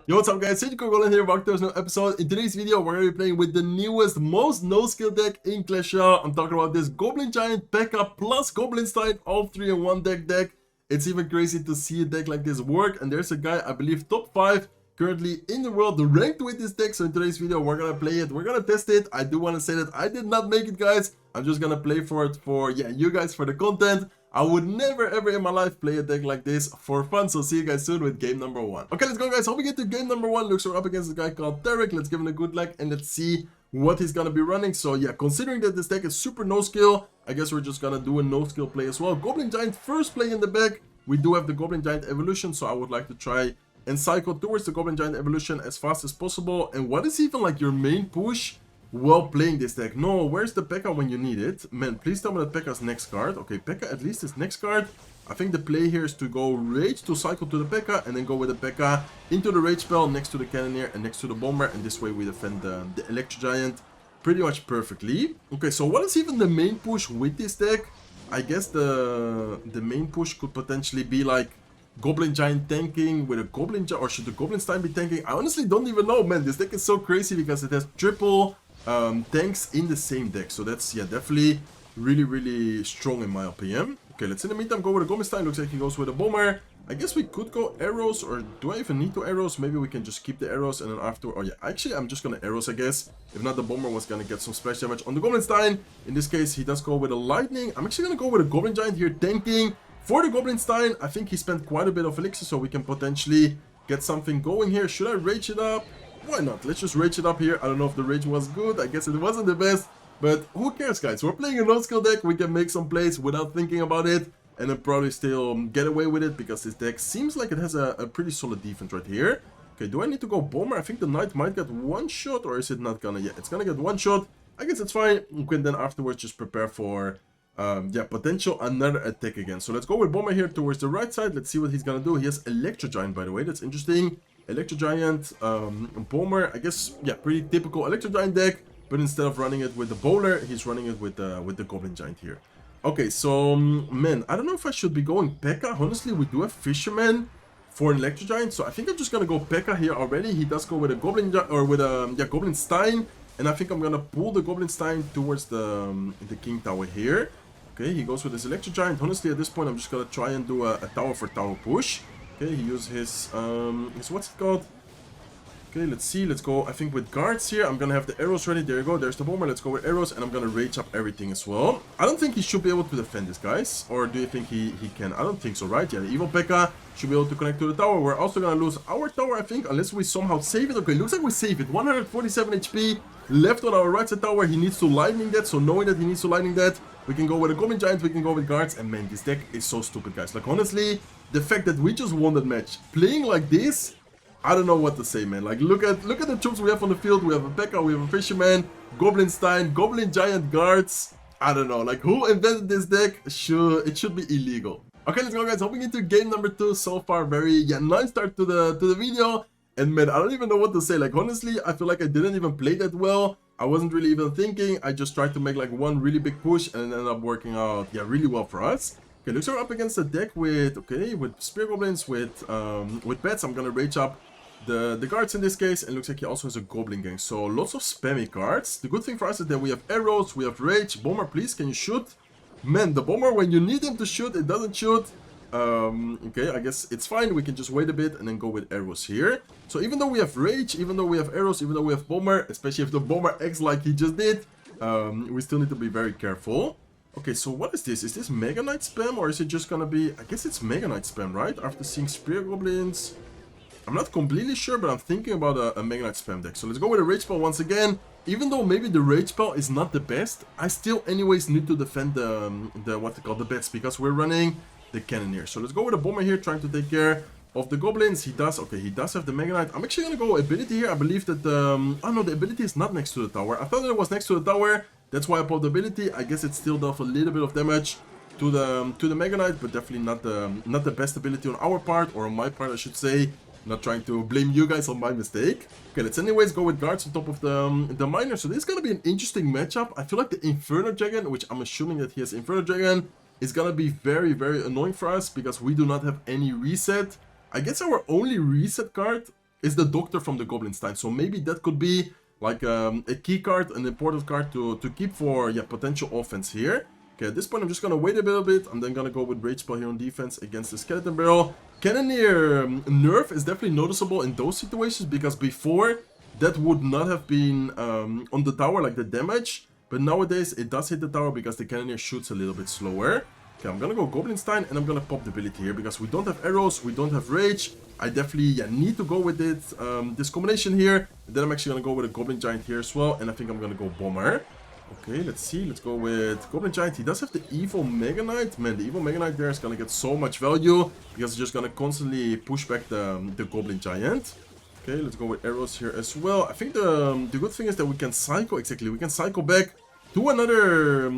Yo, what's up guys, it's Goblin here, welcome to this new episode. In today's video, we're going to be playing with the newest, most no-skill deck in Clash Royale. I'm talking about this Goblin Giant, P.E.K.K.A plus Goblin Stein, all three in one deck. It's even crazy to see a deck like this work, and there's a guy, I believe, top 5 currently in the world ranked with this deck. So in today's video, we're going to play it, we're going to test it. I do want to say that I did not make it, guys. I'm just going to play for it for, you guys, for the content. I would never ever in my life play a deck like this for fun, so see you guys soon with game number 1. Okay, let's go guys, hope we get to game number 1. Looks we're up against a guy called Tarek. Let's give him a good luck and let's see what he's gonna be running. So yeah, considering that this deck is super no skill, I guess we're just gonna do a no skill play as well. Goblin Giant first play in the back. We do have the Goblin Giant evolution, so I would like to try and cycle towards the Goblin Giant evolution as fast as possible. And what is even like your main push while playing this deck? No, where's the P.E.K.K.A when you need it? Man, please tell me that P.E.K.K.A's next card. Okay, P.E.K.K.A at least is next card. I think the play here is to go Rage to cycle to the P.E.K.K.A and then go with the P.E.K.K.A into the Rage spell next to the Cannoneer and next to the Bomber, and this way we defend the Electro Giant pretty much perfectly. Okay, so what is even the main push with this deck? I guess the main push could potentially be like Goblin Giant tanking with a Goblin Giant, or should the Goblin Stein be tanking? I honestly don't even know, man. This deck is so crazy because it has triple tanks in the same deck, so that's definitely really strong in my opinion. Okay, let's in the meantime go with a Goblin Stein. Looks like he goes with a Bomber. I guess we could go arrows, or do I even need to arrows? Maybe we can just keep the arrows and then after, oh yeah, actually I'm just gonna arrows, I guess. If not, the Bomber was gonna get some splash damage on the Goblin Stein. In this case, he does go with a Lightning. I'm actually gonna go with a Goblin Giant here tanking for the Goblin Stein. I think he spent quite a bit of elixir, so we can potentially get something going here. Should I rage it up? Why not? Let's just rage it up here. I don't know if the rage was good. I guess it wasn't the best, but who cares, guys? We're playing a no-skill deck. We can make some plays without thinking about it and then probably still get away with it because this deck seems like it has a pretty solid defense right here. Okay, do I need to go Bomber? I think the Knight might get one shot, or is it not gonna? Yeah, it's gonna get one shot. I guess it's fine. We can then afterwards just prepare for potential another attack again. So let's go with Bomber here towards the right side. Let's see what he's gonna do. He has Electro Giant, by the way. That's interesting. Electro Giant, Bomber, I guess, yeah, pretty typical Electro Giant deck, but instead of running it with the Bowler, he's running it with the Goblin Giant here. Okay, so, man, I don't know if I should be going P.E.K.K.A. Honestly, we do have Fisherman for an Electro Giant, so I think I'm just gonna go P.E.K.K.A here already. He does go with a Goblin Giant, or with a, Goblin Stein, and I think I'm gonna pull the Goblin Stein towards the King Tower here. Okay, he goes with his Electro Giant. Honestly, at this point, I'm just gonna try and do a tower for tower push. Okay, he uses his what's it called? Okay, let's see. Let's go, I think, with guards here. I'm gonna have the arrows ready. There you go. There's the Bomber. Let's go with arrows, and I'm gonna rage up everything as well. I don't think he should be able to defend this, guys. Or do you think he can? I don't think so, right? Yeah, the evil P.E.K.K.A should be able to connect to the tower. We're also gonna lose our tower, I think, unless we somehow save it. Okay, looks like we save it. 147 HP left on our right side tower. He needs to lightning that, so knowing that he needs to lightning that, we can go with a Goblin Giant, we can go with guards, and man, this deck is so stupid, guys. Like, honestly, the fact that we just won that match, playing like this, I don't know what to say, man. Like, look at the troops we have on the field. We have a P.E.K.K.A, we have a Fisherman, Goblin Stein, Goblin Giant, guards. I don't know, like, who invented this deck? It should be illegal. Okay, let's go, guys. Hopping into game number 2. So far, very nice start to the video. And man, I don't even know what to say. Like, honestly, I feel like I didn't even play that well. I wasn't really even thinking. I just tried to make like one really big push and it ended up working out, really well for us. Okay, looks like we're up against a deck with, with Spear Goblins, with pets. I'm gonna rage up the guards in this case, and looks like he also has a Goblin Gang. So lots of spammy cards. The good thing for us is that we have arrows, we have rage. Bomber, please, can you shoot? Man, the Bomber, when you need him to shoot, it doesn't shoot. Okay, I guess it's fine. We can just wait a bit and then go with arrows here. So even though we have rage, even though we have arrows, even though we have Bomber, especially if the Bomber acts like he just did, we still need to be very careful. Okay, so what is this? Is this Mega Knight spam, or is it just gonna be, I guess it's Mega Knight spam, right? After seeing Spear Goblins, I'm not completely sure, but I'm thinking about a Mega Knight spam deck. So let's go with a rage spell once again. Even though maybe the rage spell is not the best, I still anyways need to defend the bets, because we're running the Cannoneer. So let's go with a Bomber here, trying to take care of the Goblins. He does have the Mega Knight. I'm actually gonna go ability here. I believe that oh no, the ability is not next to the tower. I thought that it was next to the tower. That's why I popped the ability. I guess it still does a little bit of damage to the Mega Knight, but definitely not the best ability on our part, or on my part, I should say. Not trying to blame you guys on my mistake. Okay, let's anyways go with guards on top of the miner. So this is gonna be an interesting matchup. I feel like the Inferno Dragon, which I'm assuming that he has Inferno Dragon, is gonna be very annoying for us because we do not have any reset. I guess our only reset card is the Doctor from the Goblin Stein. So maybe that could be like a key card, an important card to keep for potential offense here. Okay, at this point I'm just gonna wait a little bit. I'm then gonna go with Rage Spell here on defense against the Skeleton Barrel. Cannoneer nerf is definitely noticeable in those situations, because before that would not have been on the tower, like the damage. But nowadays it does hit the tower because the Cannoneer shoots a little bit slower. Okay, I'm gonna go Goblin Stein and I'm gonna pop the ability here because we don't have arrows, we don't have rage. I definitely need to go with it, this combination here. And then I'm actually gonna go with a Goblin Giant here as well, and I think I'm gonna go Bomber. Okay, let's see. Let's go with Goblin Giant. He does have the Evil Mega Knight. Man, the Evil Mega Knight there is gonna get so much value because it's just gonna constantly push back the Goblin Giant. Okay, let's go with arrows here as well. I think the good thing is that we can cycle, exactly, we can cycle back to another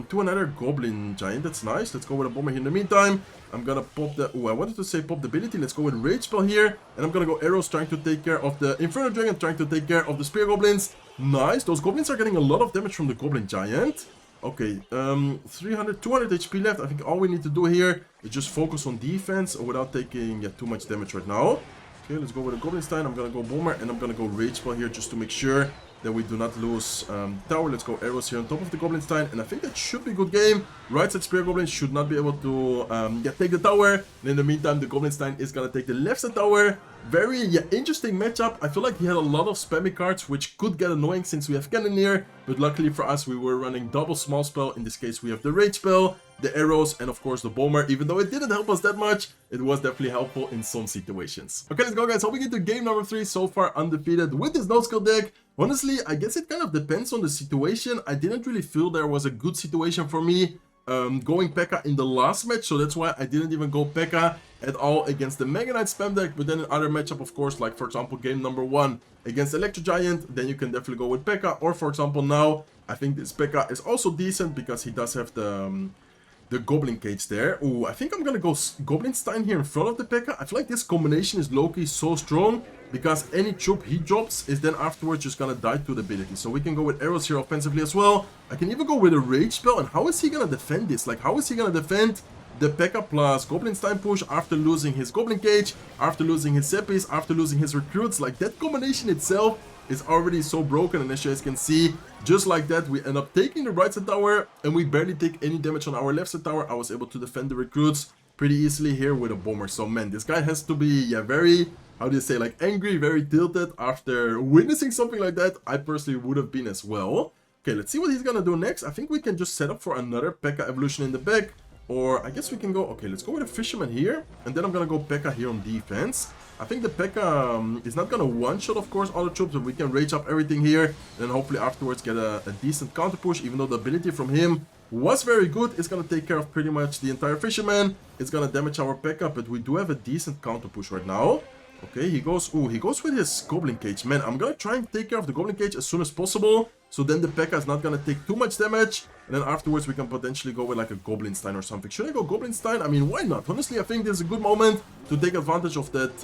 Goblin Giant. That's nice. Let's go with a Bomber here in the meantime. I'm gonna pop the, I wanted to say pop the ability. Let's go with Rage Spell here, and I'm gonna go arrows, trying to take care of the Inferno Dragon, trying to take care of the Spear Goblins. Nice. Those Goblins are getting a lot of damage from the Goblin Giant. Okay, 200 HP left. I think all we need to do here is just focus on defense without taking too much damage right now. Okay, let's go with a Goblin Stein. I'm gonna go Bomber, and I'm gonna go Rage Spell here just to make sure that we do not lose tower. Let's go arrows here on top of the Goblin Stein, and I think that should be a good game. Right side Spear Goblin should not be able to take the tower. And in the meantime, the Goblin Stein is gonna take the left side tower. Very interesting matchup. I feel like he had a lot of spammy cards, which could get annoying since we have Cannoneer, but luckily for us, we were running double small spell. In this case, we have the Rage Spell, the arrows, and of course the Bomber. Even though it didn't help us that much, it was definitely helpful in some situations. Okay, let's go guys. Hopping into game number 3, so far undefeated with this no-skill deck. Honestly, I guess it kind of depends on the situation. I didn't really feel there was a good situation for me going P.E.K.K.A in the last match, so that's why I didn't even go P.E.K.K.A at all against the Mega Knight spam deck. But then in other matchup, of course, like for example game number 1 against Electro Giant, then you can definitely go with P.E.K.K.A. Or for example now, I think this P.E.K.K.A is also decent because he does have the Goblin Cage there. Ooh, I think I'm gonna go Goblin Stein here in front of the P.E.K.K.A. I feel like this combination is low-key so strong because any troop he drops is then afterwards just gonna die to the ability. So we can go with arrows here offensively as well. I can even go with a Rage Spell. And how is he gonna defend this? Like, how is he gonna defend the P.E.K.K.A plus Goblin Stein push after losing his Goblin Cage, after losing his Seppies, after losing his recruits? Like, that combination itself is already so broken, and as you guys can see, just like that, we end up taking the right side tower, and we barely take any damage on our left side tower. I was able to defend the recruits pretty easily here with a Bomber. So man, this guy has to be, very, how do you say, like angry, very tilted after witnessing something like that. I personally would have been as well. Okay, let's see what he's gonna do next. I think we can just set up for another P.E.K.K.A evolution in the back. Or I guess we can go, okay, let's go with a Fisherman here. And then I'm gonna go P.E.K.K.A here on defense. I think the P.E.K.K.A is not gonna one-shot, of course, all the troops, but we can rage up everything here. And then hopefully afterwards get a decent counter push, even though the ability from him was very good. It's gonna take care of pretty much the entire Fisherman. It's gonna damage our P.E.K.K.A, but we do have a decent counter push right now. Okay, he goes with his Goblin Cage. Man, I'm gonna try and take care of the Goblin Cage as soon as possible. So then the P.E.K.K.A is not gonna take too much damage. And then afterwards we can potentially go with like a Goblin Stein or something. Should I go Goblin Stein? I mean, why not? Honestly, I think this is a good moment to take advantage of that.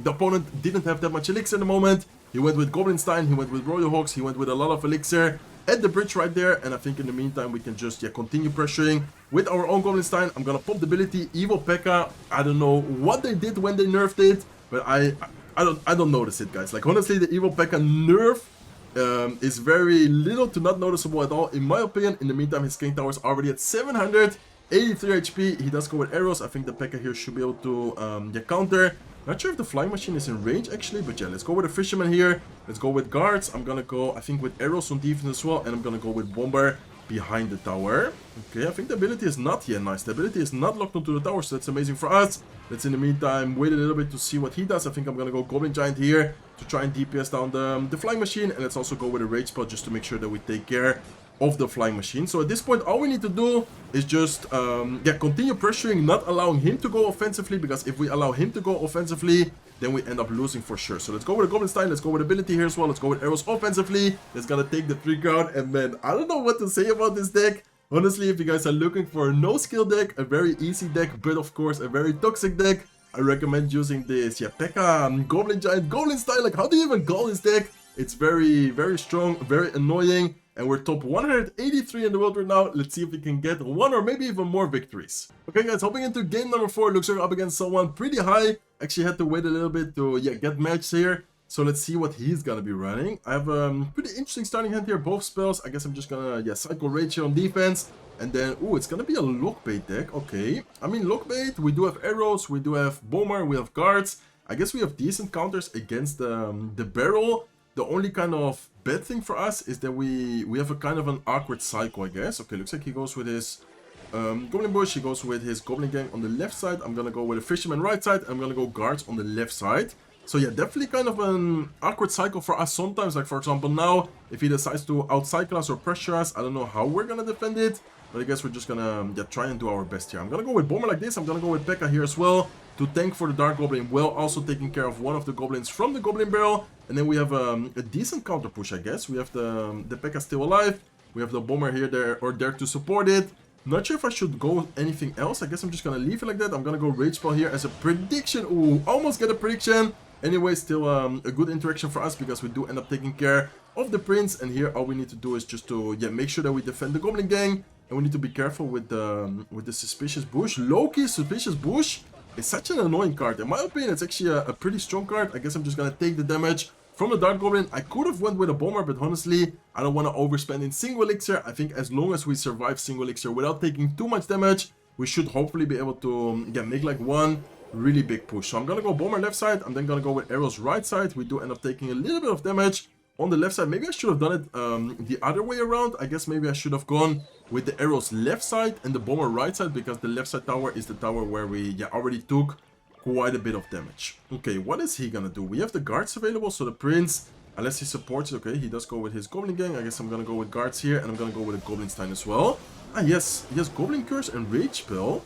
The opponent didn't have that much elixir in the moment. He went with Goblin Stein, he went with Royal Hawks, he went with a lot of elixir at the bridge right there. And I think in the meantime we can just continue pressuring with our own Goblin Stein. I'm gonna pop the ability Evil P.E.K.K.A. I don't know what they did when they nerfed it, but I don't notice it, guys. Like, honestly, the Evil P.E.K.K.A nerf is very little to not noticeable at all, in my opinion. In the meantime, his King Tower is already at 783 HP. He does go with arrows. I think the P.E.K.K.A here should be able to counter. Not sure if the Flying Machine is in range, actually, but yeah, let's go with a Fisherman here. Let's go with guards. I'm gonna go, I think, with arrows on defense as well, and I'm gonna go with Bomber behind the tower. Okay, I think the ability is not yet nice. The ability is not locked onto the tower, so that's amazing for us. Let's, in the meantime, wait a little bit to see what he does. I think I'm gonna go Goblin Giant here to try and DPS down the Flying Machine, and let's also go with a Rage Spell just to make sure that we take care of the Flying Machine. So at this point, all we need to do is just continue pressuring, not allowing him to go offensively, because if we allow him to go offensively, then we end up losing for sure. So let's go with a Goblin Stein, let's go with ability here as well, let's go with arrows offensively. It's gonna take the 3 count, and man, I don't know what to say about this deck. Honestly, if you guys are looking for a no-skill deck, a very easy deck, but of course a very toxic deck, I recommend using this P.E.K.K.A Goblin Giant, Goblin Stein. Like, how do you even call this deck? It's very, very strong, very annoying. And we're top 183 in the world right now. Let's see if we can get 1 or maybe even more victories. Okay guys, hopping into game number 4. Looks like we're up against someone pretty high. Actually had to wait a little bit to get matched here. So let's see what he's gonna be running. I have a pretty interesting starting hand here, both spells. I guess I'm just gonna, yeah, cycle Rage here on defense. And then, ooh, it's gonna be a Lockbait deck. Okay. I mean, Lockbait, we do have arrows, we do have Bomber, we have guards. I guess we have decent counters against the barrel. The only kind of bad thing for us is that we have a kind of an awkward cycle, I guess. Okay, looks like he goes with his Goblin Bush. He goes with his Goblin Gang on the left side. I'm gonna go with a Fisherman right side. I'm gonna go guards on the left side. So yeah, definitely kind of an awkward cycle for us sometimes. Like for example now, if he decides to outcycle us or pressure us, I don't know how we're gonna defend it. But I guess we're just gonna try and do our best here. I'm gonna go with Bomber like this. I'm gonna go with P.E.K.K.A. here as well to tank for the Dark Goblin, while also taking care of one of the Goblins from the Goblin Barrel. And then we have a decent counter push, I guess. We have the P.E.K.K.A. still alive. We have the Bomber here, there to support it. Not sure if I should go anything else. I guess I'm just gonna leave it like that. I'm gonna go Rage Spell here as a prediction. Ooh, almost get a prediction. Anyway, still a good interaction for us because we do end up taking care of the Prince. And here all we need to do is just to make sure that we defend the Goblin Gang. And we need to be careful with the Suspicious Bush. Loki Suspicious Bush is such an annoying card. In my opinion, it's actually a pretty strong card. I guess I'm just gonna take the damage from the Dark Goblin. I could have went with a Bomber, but honestly, I don't want to overspend in single elixir. I think as long as we survive single elixir without taking too much damage, we should hopefully be able to make like one really big push. So I'm gonna go Bomber left side. I'm then gonna go with arrows right side. We do end up taking a little bit of damage on the left side. Maybe I should have done it the other way around. I guess maybe I should have gone with the arrows left side and the Bomber right side, because the left side tower is the tower where we already took quite a bit of damage. Okay, what is he gonna do? We have the guards available, so the Prince, unless he supports it, okay, he does go with his Goblin Gang. I guess I'm gonna go with guards here, and I'm gonna go with a Goblin Stein as well. Ah, yes, he has Goblin Curse and Rage Spell.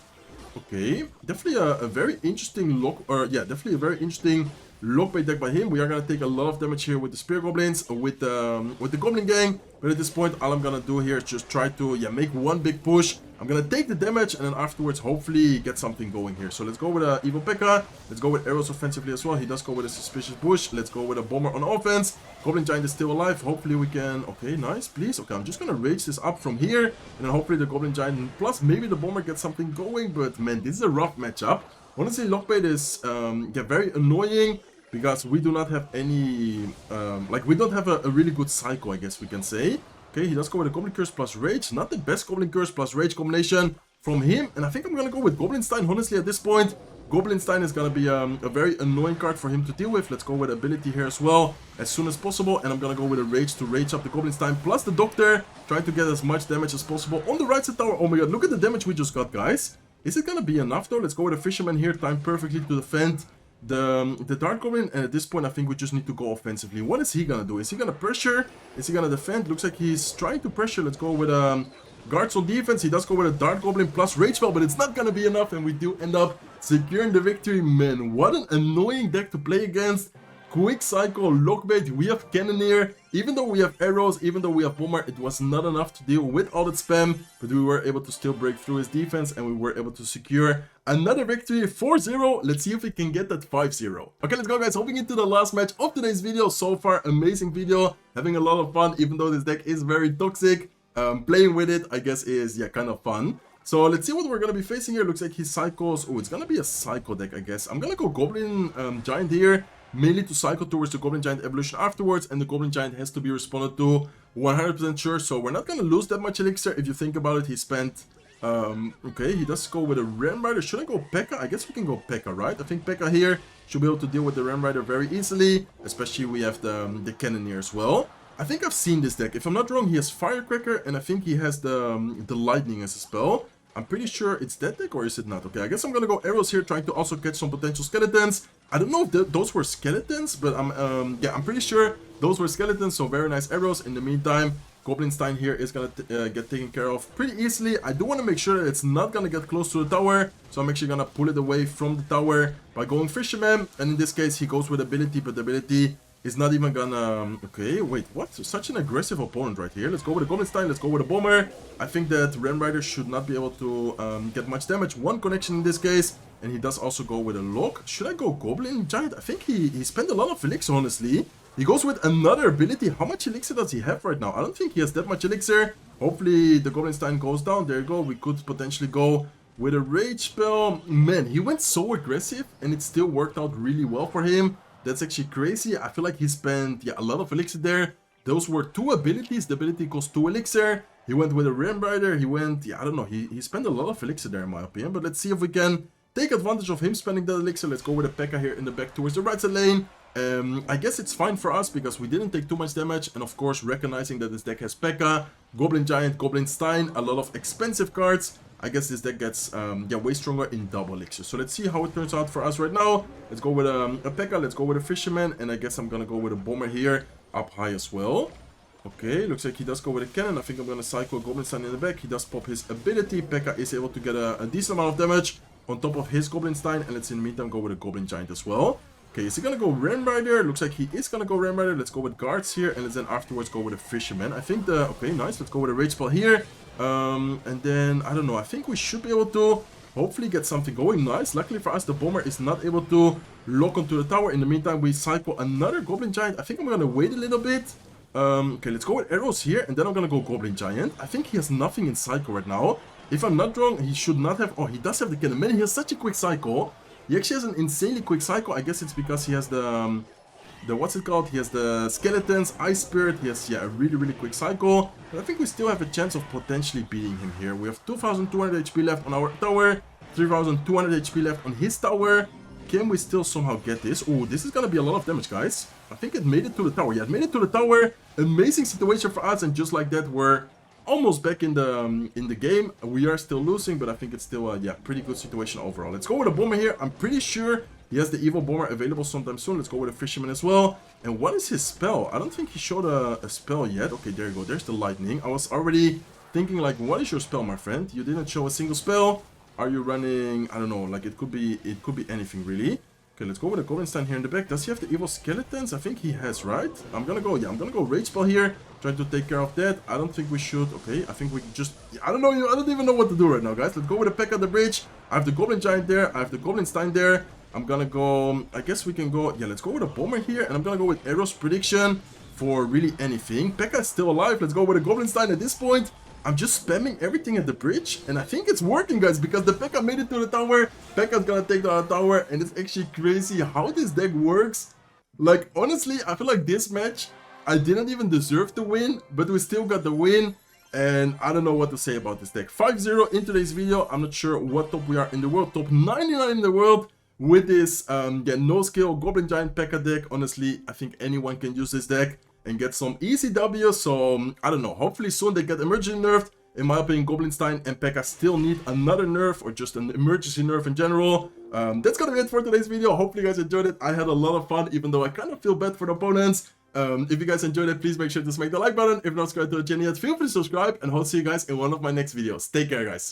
Okay, definitely a very interesting definitely a very interesting Lockbait deck by him. We are gonna take a lot of damage here with the Spear Goblins, with the Goblin Gang. But at this point, all I'm gonna do here is just try to make one big push. I'm gonna take the damage, and then afterwards hopefully get something going here. So let's go with a Evil P.E.K.K.A. Let's go with arrows offensively as well. He does go with a Suspicious Bush. Let's go with a Bomber on offense. Goblin Giant is still alive. Hopefully we can... Okay, nice, please. Okay, I'm just gonna rage this up from here, and then hopefully the Goblin Giant plus maybe the Bomber gets something going. But man, this is a rough matchup. Honestly, Lockbait is very annoying, because we do not have any, we don't have a really good cycle, I guess we can say. Okay, he does go with a Goblin Curse plus Rage. Not the best Goblin Curse plus Rage combination from him. And I think I'm going to go with Goblin Stein. Honestly, at this point, Goblin Stein is going to be a very annoying card for him to deal with. Let's go with ability here as well, as soon as possible. And I'm going to go with a Rage to rage up the Goblin Stein plus the Doctor, trying to get as much damage as possible on the right side tower. Oh my god, look at the damage we just got, guys. Is it going to be enough though? Let's go with a Fisherman here, timed perfectly to defend the Dark Goblin, and at this point I think we just need to go offensively. What is he gonna do? Is he gonna pressure? Is he gonna defend? Looks like he's trying to pressure. Let's go with guards on defense. He does go with a Dark Goblin plus Rage Spell, but it's not gonna be enough, and we do end up securing the victory. Man, what an annoying deck to play against. Quick cycle, Lockbait, we have Cannoneer. Even though we have arrows, even though we have Bomber, it was not enough to deal with all that spam, but we were able to still break through his defense, and we were able to secure another victory, 4-0. Let's see if we can get that 5-0. Okay, let's go, guys. Hopping into the last match of today's video. So far, amazing video. Having a lot of fun, even though this deck is very toxic. Playing with it, I guess, is, kind of fun. So let's see what we're going to be facing here. Looks like he cycles. Oh, it's going to be a cycle deck, I guess. I'm going to go Goblin Giant here, mainly to cycle towards the Goblin Giant evolution afterwards, and the Goblin Giant has to be responded to 100% sure, so we're not gonna lose that much elixir. If you think about it, he spent okay, he does go with a Ram Rider. Should I go P.E.K.K.A.? I guess we can go P.E.K.K.A., right? I think P.E.K.K.A. here should be able to deal with the Ram Rider very easily, especially we have the Cannoneer as well. I think I've seen this deck. If I'm not wrong, he has Firecracker, and I think he has the Lightning as a spell. I'm pretty sure it's that deck, or is it not? Okay, I guess I'm gonna go arrows here, trying to also catch some potential skeletons. I don't know if those were skeletons, but I'm pretty sure those were skeletons, so very nice arrows. In the meantime, Goblin Stein here is gonna get taken care of pretty easily. I do want to make sure that it's not gonna get close to the tower, so I'm actually gonna pull it away from the tower by going Fisherman, and in this case, he goes with ability, but the ability is not even gonna... Okay, wait, what? Such an aggressive opponent right here. Let's go with a Goblin Stein, let's go with a Bomber. I think that Ram Rider should not be able to get much damage. One connection in this case, and he does also go with a lock. Should I go Goblin Giant? I think he spent a lot of elixir, honestly. He goes with another ability. How much elixir does he have right now? I don't think he has that much elixir. Hopefully the Goblin Stein goes down. There you go. We could potentially go with a Rage Spell. Man, he went so aggressive, and it still worked out really well for him. That's actually crazy. I feel like he spent, yeah, a lot of elixir there. Those were 2 abilities. The ability cost 2 elixir. He went with a Ram Rider. He went, yeah, I don't know. He spent a lot of elixir there in my opinion. But let's see if we can take advantage of him spending that elixir. Let's go with a P.E.K.K.A here in the back towards the right side lane. I guess it's fine for us because we didn't take too much damage. And of course, recognizing that this deck has P.E.K.K.A, Goblin Giant, Goblin Stein, a lot of expensive cards. I guess this deck gets yeah, way stronger in double elixir. So let's see how it turns out for us right now. Let's go with a P.E.K.K.A, let's go with a Fisherman. And I guess I'm gonna go with a Bomber here up high as well. Okay, looks like he does go with a cannon. I think I'm gonna cycle Goblin Stein in the back. He does pop his ability. P.E.K.K.A is able to get a decent amount of damage on top of his Goblin Stein. And let's in the meantime go with a Goblin Giant as well. Okay, is he gonna go Ram Rider? Looks like he is gonna go Ram Rider. Let's go with guards here, and let's then afterwards go with a Fisherman. I think the... Okay, nice. Let's go with a Rage Spell here. And then, I don't know. I think we should be able to hopefully get something going. Nice. Luckily for us, the Bomber is not able to lock onto the tower. In the meantime, we cycle another Goblin Giant. I think I'm gonna wait a little bit. Okay, let's go with arrows here, and then I'm gonna go Goblin Giant. I think he has nothing in cycle right now. If I'm not wrong, he should not have... Oh, he does have the cannon. Man, he has such a quick cycle. He actually has an insanely quick cycle. I guess it's because he has the what's it called? He has the skeletons, Ice Spirit. He has, yeah, a really, really quick cycle. But I think we still have a chance of potentially beating him here. We have 2,200 HP left on our tower, 3,200 HP left on his tower. Can we still somehow get this? Oh, this is gonna be a lot of damage, guys. I think it made it to the tower. Yeah, it made it to the tower. Amazing situation for us, and just like that, we're almost back in the game. We are still losing, but I think it's still a, yeah, pretty good situation overall. Let's go with a Bomber here. I'm pretty sure he has the Evil Bomber available sometime soon. Let's go with a Fisherman as well. And what is his spell? I don't think he showed a spell yet. Okay, there you go. There's the Lightning. I was already thinking, like, what is your spell, my friend? You didn't show a single spell. Are you running... I don't know. Like, it could be anything, really. Okay, let's go with a Goblin Stein here in the back. Does he have the Evil Skeletons? I think he has, right? I'm gonna go Rage Spell here. Trying to take care of that. I don't think we should. Okay, I think we just... I don't know. I don't even know what to do right now, guys. Let's go with a P.E.K.K.A the bridge. I have the Goblin Giant there. I have the Goblin Stein there. I'm gonna go... I guess we can go... Yeah, let's go with a Bomber here. And I'm gonna go with Arrow's Prediction for really anything. P.E.K.K.A is still alive. Let's go with a Goblin Stein at this point. I'm just spamming everything at the bridge, and I think it's working, guys, because the P.E.K.K.A made it to the tower. P.E.K.K.A is gonna take down the tower, and it's actually crazy how this deck works. Like, honestly, I feel like this match, I didn't even deserve to win, but we still got the win, and I don't know what to say about this deck. 5-0 in today's video. I'm not sure what top we are in the world. Top 99 in the world with this, yeah, no-skill Goblin Giant P.E.K.K.A deck. Honestly, I think anyone can use this deck and get some easy W, so I don't know. Hopefully soon they get emergency nerfed. In my opinion, Goblin Stein and P.E.K.K.A still need another nerf, or just an emergency nerf in general. That's gonna be it for today's video. Hopefully you guys enjoyed it. I had a lot of fun, even though I kind of feel bad for the opponents. If you guys enjoyed it, please make sure to smack the like button. If not subscribed to the channel yet, feel free to subscribe, and I'll see you guys in one of my next videos. Take care, guys.